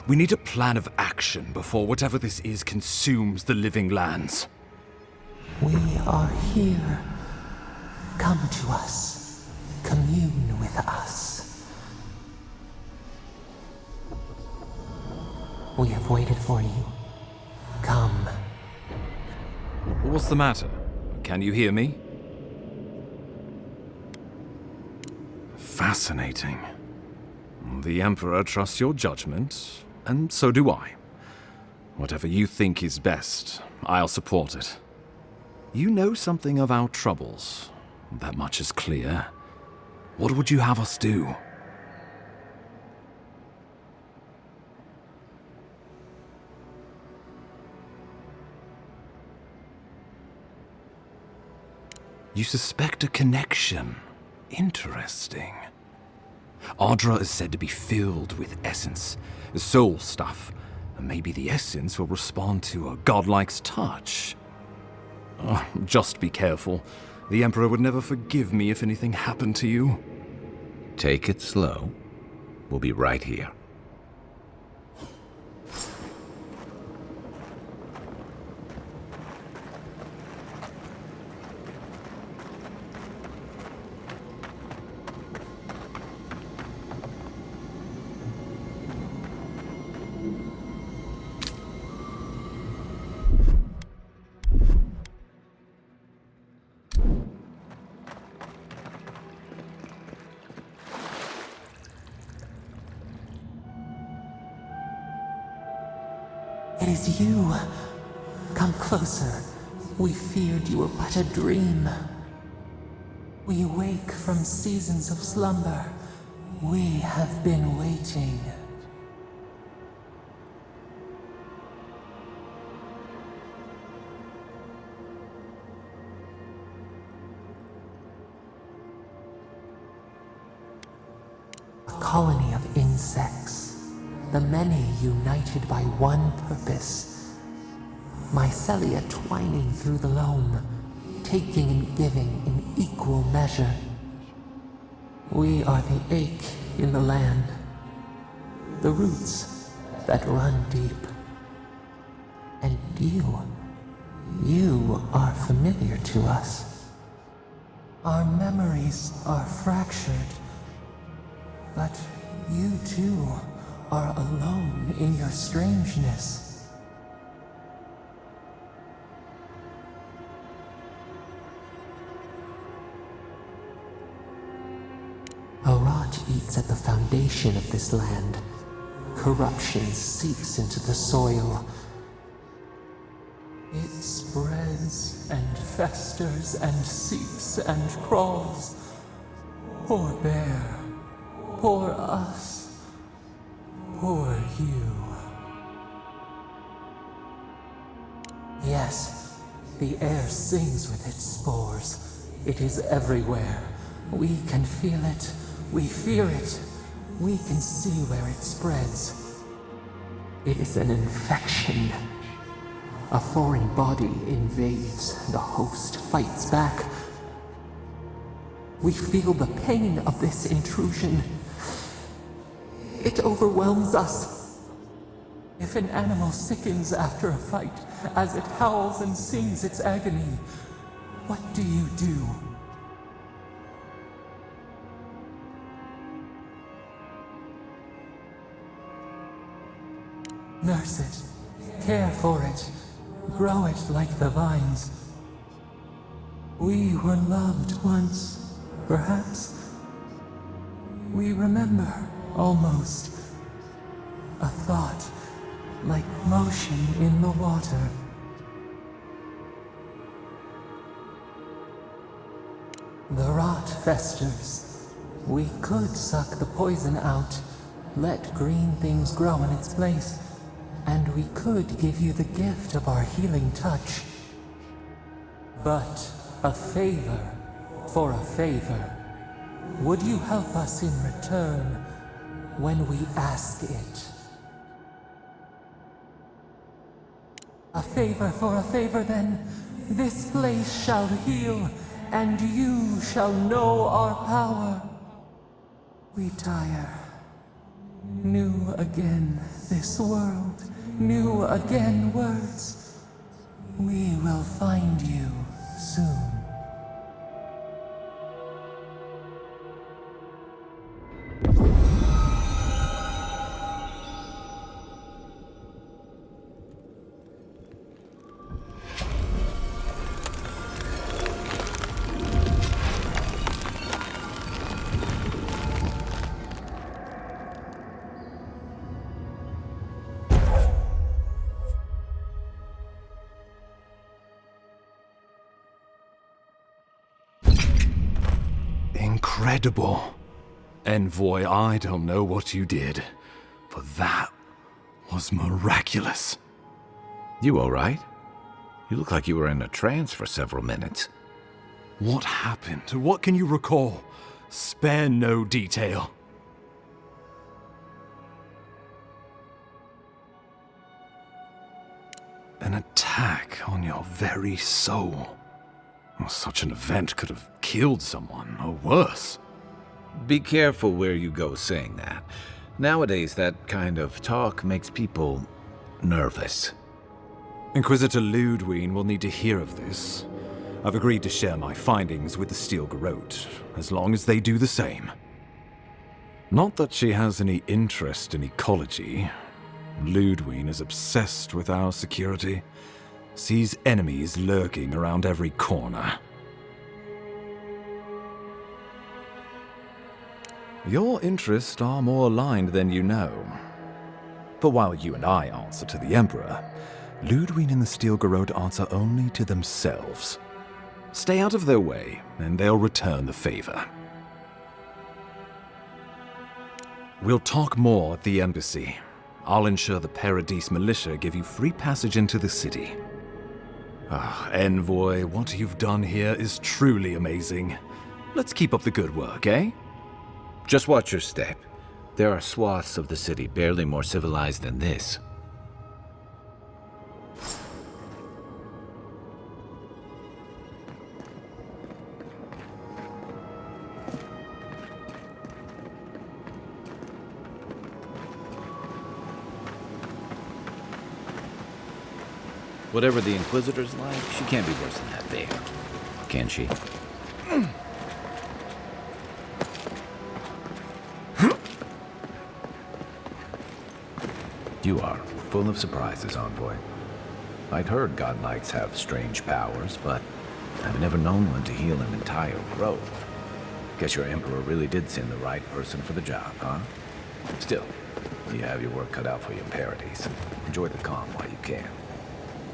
S11: We need a plan of action before whatever this is consumes the living lands.
S13: We are here. Come to us. Commune with us. We have waited for you. Come.
S11: What's the matter? Can you hear me? Fascinating. The Emperor trusts your judgment, and so do I. Whatever you think is best, I'll support it. You know something of our troubles. That much is clear. What would you have us do? You suspect a connection. Interesting. Ardra is said to be filled with essence, soul stuff, and maybe the essence will respond to a godlike's touch. Just be careful. The Emperor would never forgive me if anything happened to you.
S6: Take it slow. We'll be right here.
S13: It is you. Come closer. We feared you were but a dream. We awake from seasons of slumber. We have been waiting. A colony of insects. The many united by one purpose. Mycelia twining through the loam, taking and giving in equal measure. We are the ache in the land, the roots that run deep. And you are familiar to us. Our memories are fractured, but you too are alone in your strangeness. A rot eats at the foundation of this land. Corruption seeps into the soil. It spreads and festers and seeps and crawls. Poor bear. Poor us. Poor you. Yes, the air sings with its spores. It is everywhere. We can feel it. We fear it. We can see where it spreads. It is an infection. A foreign body invades. The host fights back. We feel the pain of this intrusion. It overwhelms us. If an animal sickens after a fight, as it howls and sings its agony, what do you do? Nurse it, care for it, grow it like the vines. We were loved once, perhaps. We remember, almost. A thought, like motion in the water. The rot festers. We could suck the poison out, let green things grow in its place, and we could give you the gift of our healing touch. But a favor for a favor. Would you help us in return when we ask it? A favor for a favor, then. This place shall heal, and you shall know our power. We tire. New again this world, new again words. We will find you soon.
S11: Incredible. Envoy, I don't know what you did, but that was miraculous.
S6: You all right? You look like you were in a trance for several minutes.
S11: What happened? What can you recall? Spare no detail. An attack on your very soul. Well, such an event could have killed someone, or worse.
S6: Be careful where you go saying that. Nowadays, that kind of talk makes people nervous.
S11: Inquisitor Ludwig will need to hear of this. I've agreed to share my findings with the Steel Garrote, as long as they do the same. Not that she has any interest in ecology. Ludwig is obsessed with our security. Sees enemies lurking around every corner. Your interests are more aligned than you know. But while you and I answer to the Emperor, Ludwig and the Steel Garrote answer only to themselves. Stay out of their way, and they'll return the favor. We'll talk more at the embassy. I'll ensure the Paradis militia give you free passage into the city. Envoy, what you've done here is truly amazing. Let's keep up the good work, eh?
S6: Just watch your step. There are swaths of the city barely more civilized than this. Whatever the Inquisitor's like, she can't be worse than that there. Can she? You are full of surprises, Envoy. I'd heard godlikes have strange powers, but I've never known one to heal an entire grove. Guess your Emperor really did send the right person for the job, huh? Still, you have your work cut out for you in Paradis. Enjoy the calm while you can.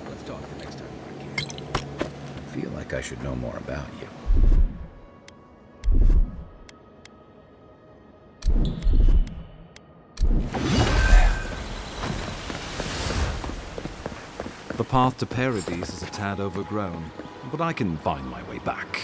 S6: Let's talk the next time I can. I feel like I should know more about you.
S11: The path to Paradis is a tad overgrown, but I can find my way back.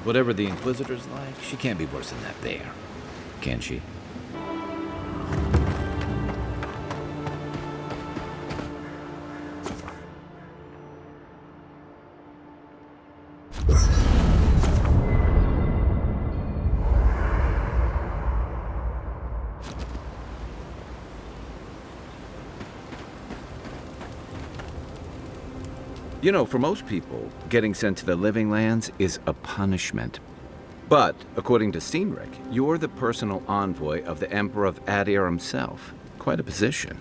S6: Whatever the Inquisitor's like, she can't be worse than that bear. Can she? You know, for most people, getting sent to the Living Lands is a punishment. But, according to Cynric, you're the personal envoy of the Emperor of Adir himself. Quite a position.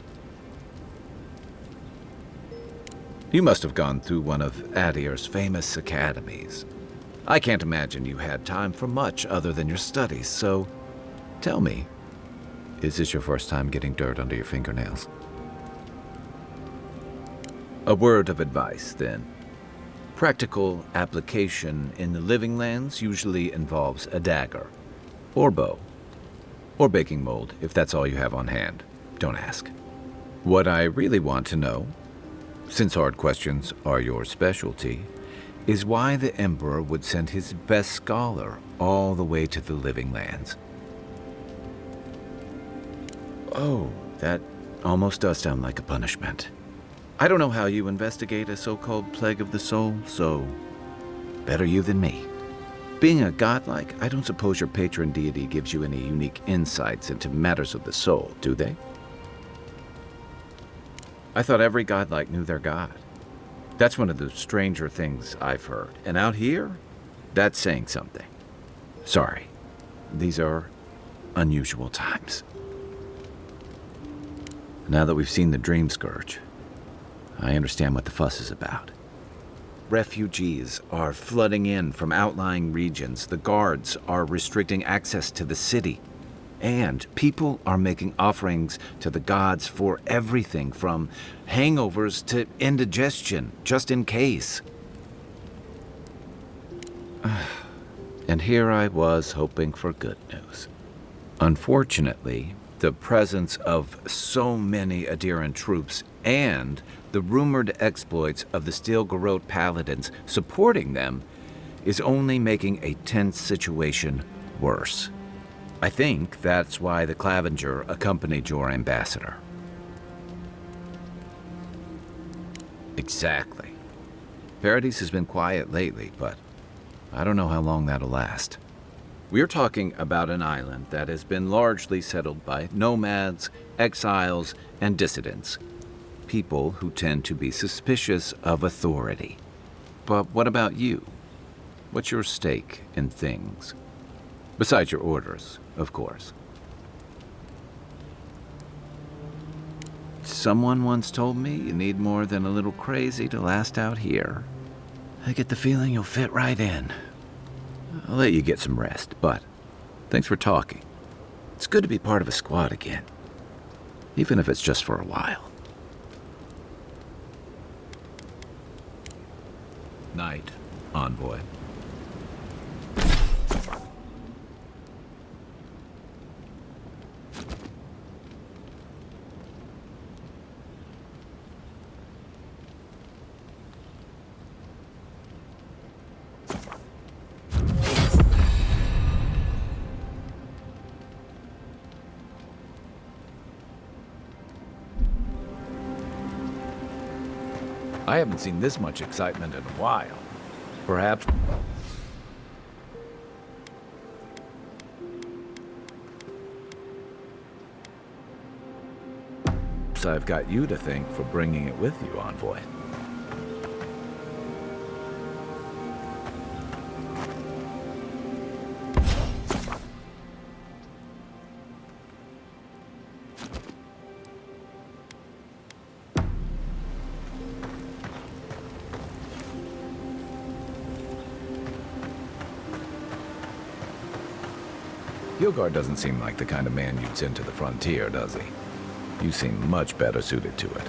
S6: You must have gone through one of Adir's famous academies. I can't imagine you had time for much other than your studies, so tell me, is this your first time getting dirt under your fingernails? A word of advice, then. Practical application in the Living Lands usually involves a dagger, or bow, or baking mold, if that's all you have on hand. Don't ask. What I really want to know, since hard questions are your specialty, is why the Emperor would send his best scholar all the way to the Living Lands. Oh, that almost does sound like a punishment. I don't know how you investigate a so-called plague of the soul, so better you than me. Being a godlike, I don't suppose your patron deity gives you any unique insights into matters of the soul, do they? I thought every godlike knew their god. That's one of the stranger things I've heard. And out here, that's saying something. Sorry, these are unusual times. Now that we've seen the Dream Scourge, I understand what the fuss is about. Refugees are flooding in from outlying regions. The guards are restricting access to the city. And people are making offerings to the gods for everything from hangovers to indigestion, just in case. And here I was hoping for good news. Unfortunately, the presence of so many Adiran troops and the rumored exploits of the Steel Garrote paladins supporting them is only making a tense situation worse. I think that's why the Clavenger accompanied your ambassador. Exactly. Paradis has been quiet lately, but I don't know how long that'll last. We're talking about an island that has been largely settled by nomads, exiles, and dissidents. People who tend to be suspicious of authority. But what about you? What's your stake in things? Besides your orders, of course. Someone once told me you need more than a little crazy to last out here. I get the feeling you'll fit right in. I'll let you get some rest, but thanks for talking. It's good to be part of a squad again, even if it's just for a while. Night, envoy. I haven't seen this much excitement in a while. Perhaps... I've got you to thank for bringing it with you, envoy. Hilgard doesn't seem like the kind of man you'd send to the frontier, does he? You seem much better suited to it.